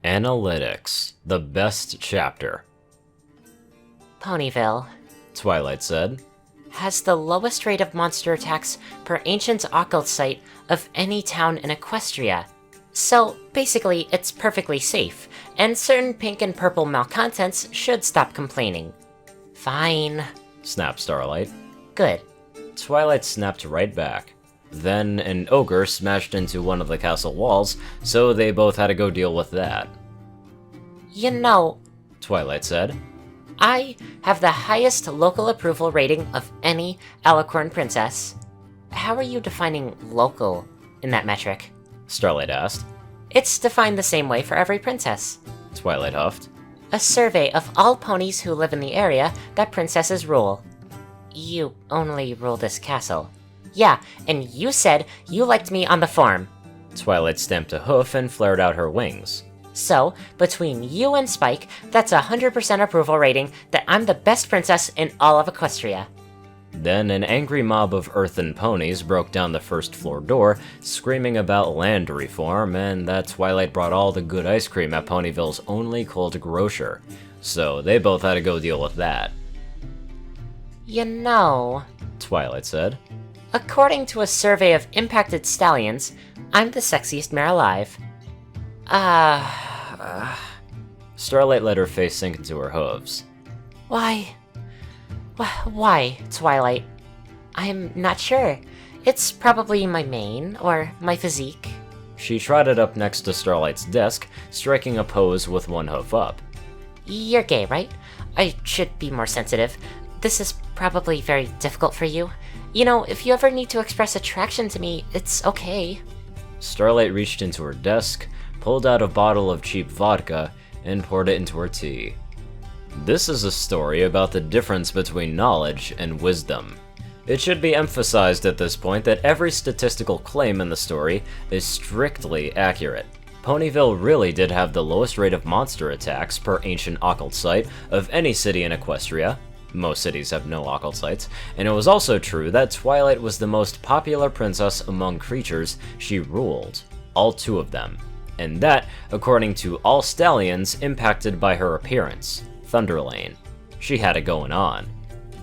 Analytics, the best chapter. Ponyville Twilight said. has the lowest rate of monster attacks per ancient occult site of any town in Equestria. So, basically, it's perfectly safe, and certain pink and purple malcontents should stop complaining. Fine. Snapped Starlight. Good. Twilight snapped right back. Then an ogre smashed into one of the castle walls, so they both had to go deal with that. You know, Twilight said. I have the highest local approval rating of any Alicorn princess. How are you defining local in that metric? Starlight asked. It's defined the same way for every princess. Twilight huffed. A survey of all ponies who live in the area that princesses rule. You only rule this castle. Yeah, and you said you liked me on the form. Twilight stamped a hoof and flared out her wings. So, between you and Spike, that's a 100% approval rating that I'm the best princess in all of Equestria. Then an angry mob of earthen ponies broke down the first floor door, screaming about land reform, and that Twilight brought all the good ice cream at Ponyville's only cold grocer. So they both had to go deal with that. You know, Twilight said. according to a survey of impacted stallions, I'm the sexiest mare alive. Starlight let her face sink into her hooves. Why, Twilight? I'm not sure. It's probably my mane, or my physique. She trotted up next to Starlight's desk, striking a pose with one hoof up. You're gay, right? I should be more sensitive. This is probably very difficult for you. You know, if you ever need to express attraction to me, it's okay. Starlight reached into her desk, pulled out a bottle of cheap vodka, and poured it into her tea. This is a story about the difference between knowledge and wisdom. It should be emphasized at this point that every statistical claim in the story is strictly accurate. Ponyville really did have the lowest rate of monster attacks per ancient occult site of any city in Equestria. Most cities have no occult sites, and it was also true that Twilight was the most popular princess among creatures she ruled, all 2 of them, and that according to all stallions impacted by her appearance. Thunderlane. She had it going on.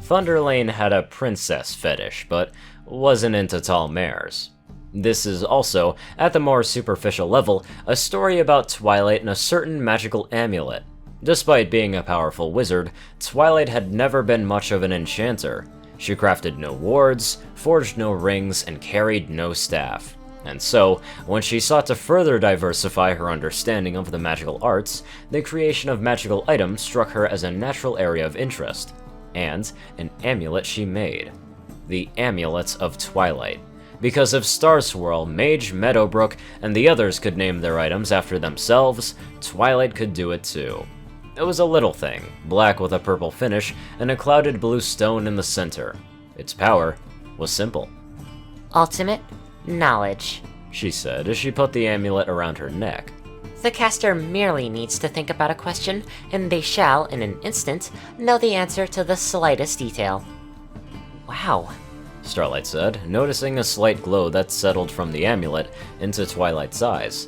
Thunderlane had a princess fetish, but wasn't into tall mares. This is also, at the more superficial level, a story about Twilight and a certain magical amulet. Despite being a powerful wizard, Twilight had never been much of an enchanter. She crafted no wards, forged no rings, and carried no staff. And so, when she sought to further diversify her understanding of the magical arts, the creation of magical items struck her as a natural area of interest. And an amulet she made. The Amulets of Twilight. Because if Starswirl, Mage, Meadowbrook, and the others could name their items after themselves, Twilight could do it too. It was a little thing, black with a purple finish, and a clouded blue stone in the center. Its power was simple. Ultimate knowledge, She said as she put the amulet around her neck. The caster merely needs to think about a question, and they shall, in an instant, know the answer to the slightest detail. Wow. Starlight said, noticing a slight glow that settled from the amulet into Twilight's eyes.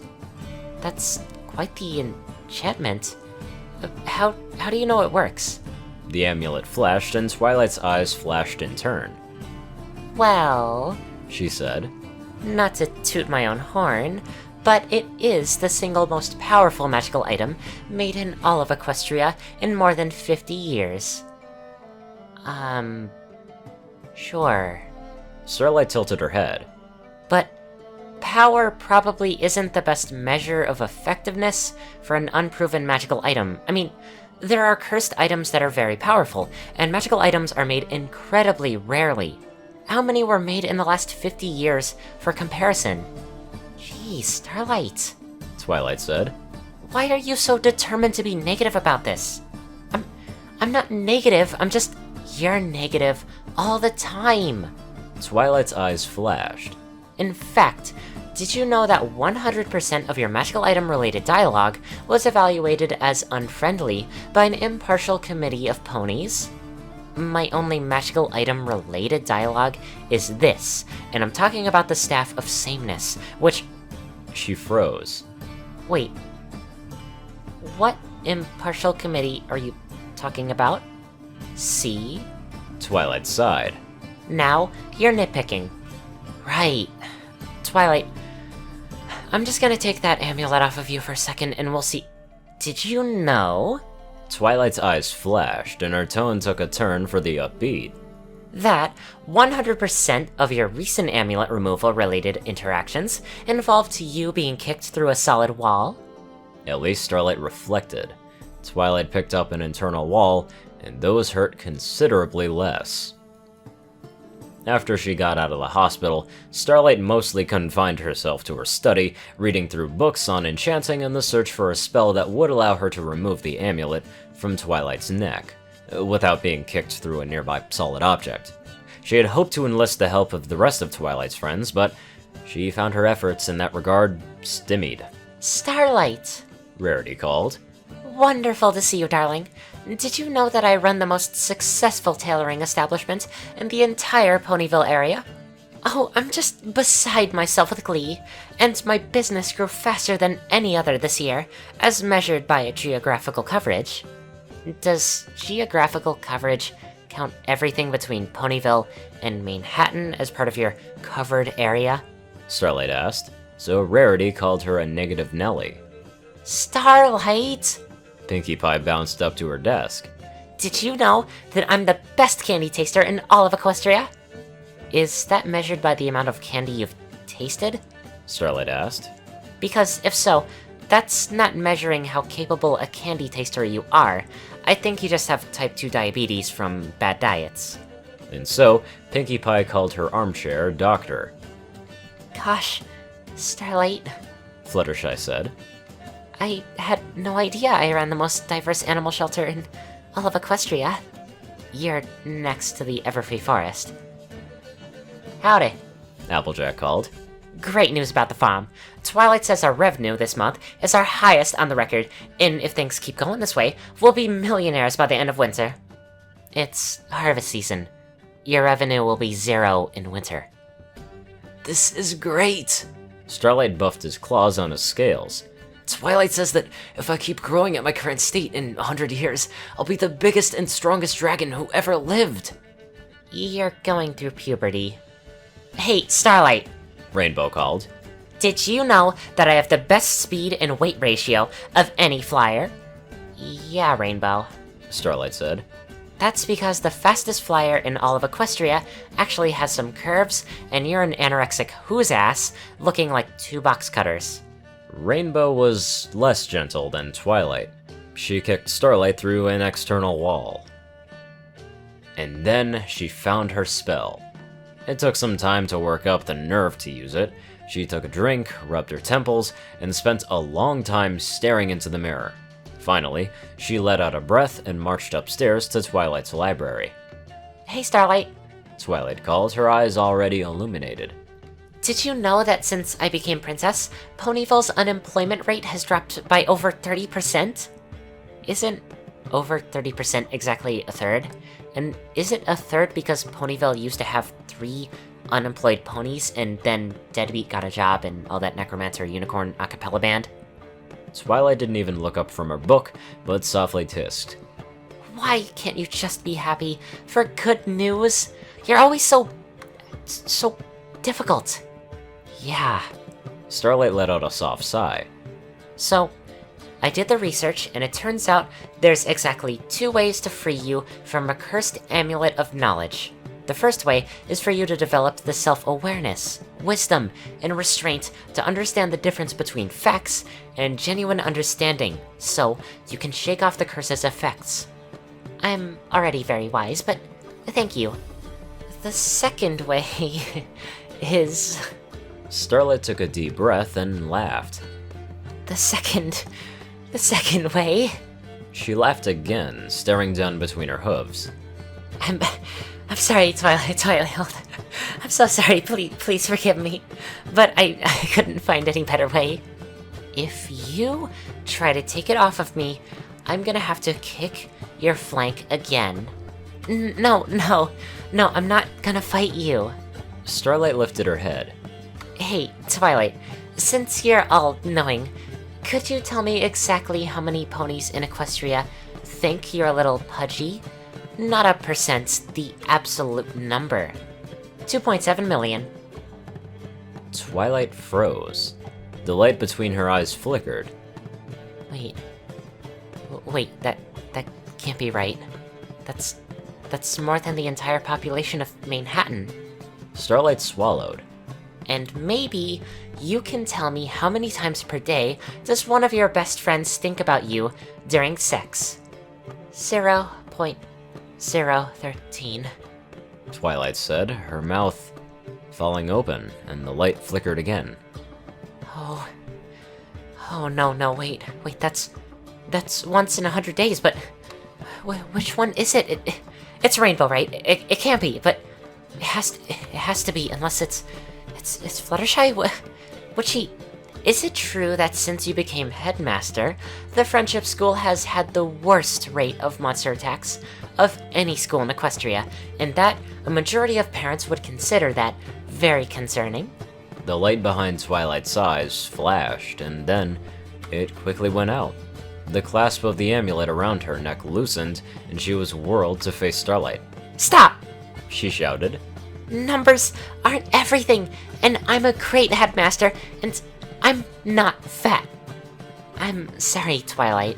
That's quite the enchantment. How do you know it works? The amulet flashed, and Twilight's eyes flashed in turn. Well, She said. Not to toot my own horn, but it is the single most powerful magical item made in all of Equestria in more than 50 years. Sure. Starlight tilted her head. But power probably isn't the best measure of effectiveness for an unproven magical item. I mean, there are cursed items that are very powerful, and magical items are made incredibly rarely. How many were made in the last 50 years for comparison? Geez, Starlight. Twilight said. Why are you so determined to be negative about this? I'm not negative, you're negative all the time. Twilight's eyes flashed. In fact, did you know that 100% of your magical item-related dialogue was evaluated as unfriendly by an impartial committee of ponies? My only magical item-related dialogue is this, and I'm talking about the Staff of Sameness, which... She froze. Wait. What impartial committee are you talking about? See? Twilight sighed. Now, you're nitpicking. Right. Twilight, I'm just gonna take that amulet off of you for a second and we'll see. Did you know? Twilight's eyes flashed and her tone took a turn for the upbeat. That 100% of your recent amulet removal related interactions involved you being kicked through a solid wall? At least Starlight reflected. Twilight picked up an internal wall, and those hurt considerably less. After she got out of the hospital, Starlight mostly confined herself to her study, reading through books on enchanting in the search for a spell that would allow her to remove the amulet from Twilight's neck, without being kicked through a nearby solid object. She had hoped to enlist the help of the rest of Twilight's friends, but she found her efforts in that regard stymied. Starlight! Rarity called. Wonderful to see you, darling. Did you know that I run the most successful tailoring establishment in the entire Ponyville area? Oh, I'm just beside myself with glee, and my business grew faster than any other this year, as measured by geographical coverage. Does geographical coverage count everything between Ponyville and Manhattan as part of your covered area? Starlight asked, so Rarity called her a negative Nelly. Starlight! Pinkie Pie bounced up to her desk. Did you know that I'm the best candy taster in all of Equestria? Is that measured by the amount of candy you've tasted? Starlight asked. Because if so, that's not measuring how capable a candy taster you are. I think you just have type 2 diabetes from bad diets. And so, Pinkie Pie called her armchair Doctor. Gosh, Starlight, Fluttershy said. I had no idea I ran the most diverse animal shelter in all of Equestria. You're next to the Everfree Forest. Howdy, Applejack called. Great news about the farm. Twilight says our revenue this month is our highest on the record, and if things keep going this way, we'll be millionaires by the end of winter. It's harvest season. Your revenue will be 0 in winter. This is great! Starlight buffed his claws on his scales. Twilight says that if I keep growing at my current state in 100 years, I'll be the biggest and strongest dragon who ever lived. You're going through puberty. Hey, Starlight! Rainbow called. Did you know that I have the best speed and weight ratio of any flyer? Yeah, Rainbow. Starlight said. That's because the fastest flyer in all of Equestria actually has some curves, and you're an anorexic whose ass looking like 2 box cutters. Rainbow was less gentle than Twilight. She kicked Starlight through an external wall. And then she found her spell. It took some time to work up the nerve to use it. She took a drink, rubbed her temples, and spent a long time staring into the mirror. Finally, she let out a breath and marched upstairs to Twilight's library. Hey, Starlight. Twilight called, her eyes already illuminated. Did you know that since I became princess, Ponyville's unemployment rate has dropped by over 30%? Isn't over 30% exactly a third? And is it a third because Ponyville used to have 3 unemployed ponies and then Deadbeat got a job and all that Necromancer Unicorn a cappella band? Twilight didn't even look up from her book, but softly hissed. Why can't you just be happy for good news? You're always so difficult. Yeah. Starlight let out a soft sigh. So, I did the research, and it turns out there's exactly 2 ways to free you from a cursed amulet of knowledge. The first way is for you to develop the self-awareness, wisdom, and restraint to understand the difference between facts and genuine understanding, so you can shake off the curse's effects. I'm already very wise, but thank you. The second way is... Starlight took a deep breath and laughed. The second way? She laughed again, staring down between her hooves. I'm sorry, Twilight. I'm so sorry, please forgive me. But I couldn't find any better way. If you try to take it off of me, I'm gonna have to kick your flank again. No, I'm not gonna fight you. Starlight lifted her head. Hey, Twilight, since you're all-knowing, Could you tell me exactly how many ponies in Equestria think you're a little pudgy? Not a percent, the absolute number. 2.7 million. Twilight froze. The light between her eyes flickered. Wait, that can't be right. That's more than the entire population of Manhattan. Starlight swallowed. And maybe you can tell me how many times per day does one of your best friends think about you during sex? 0.013. Twilight said, her mouth falling open, and the light flickered again. Oh no, wait, that's once in 100 days, but which one is it? It's Rainbow, right? It can't be, but it has to be, unless it's Fluttershy? Is it true that since you became headmaster, the Friendship School has had the worst rate of monster attacks of any school in Equestria, and that a majority of parents would consider that very concerning? The light behind Twilight's eyes flashed, and then it quickly went out. The clasp of the amulet around her neck loosened, and she was whirled to face Starlight. Stop! She shouted. Numbers aren't everything, and I'm a great headmaster, and I'm not fat. I'm sorry, Twilight.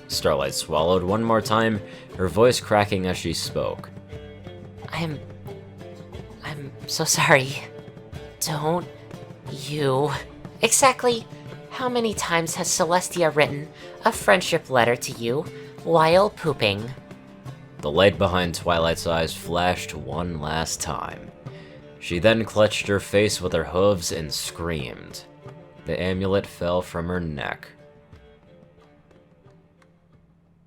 Starlight swallowed one more time, her voice cracking as she spoke. I'm so sorry. Don't you... Exactly how many times has Celestia written a friendship letter to you while pooping? The light behind Twilight's eyes flashed one last time. She then clutched her face with her hooves and screamed. The amulet fell from her neck.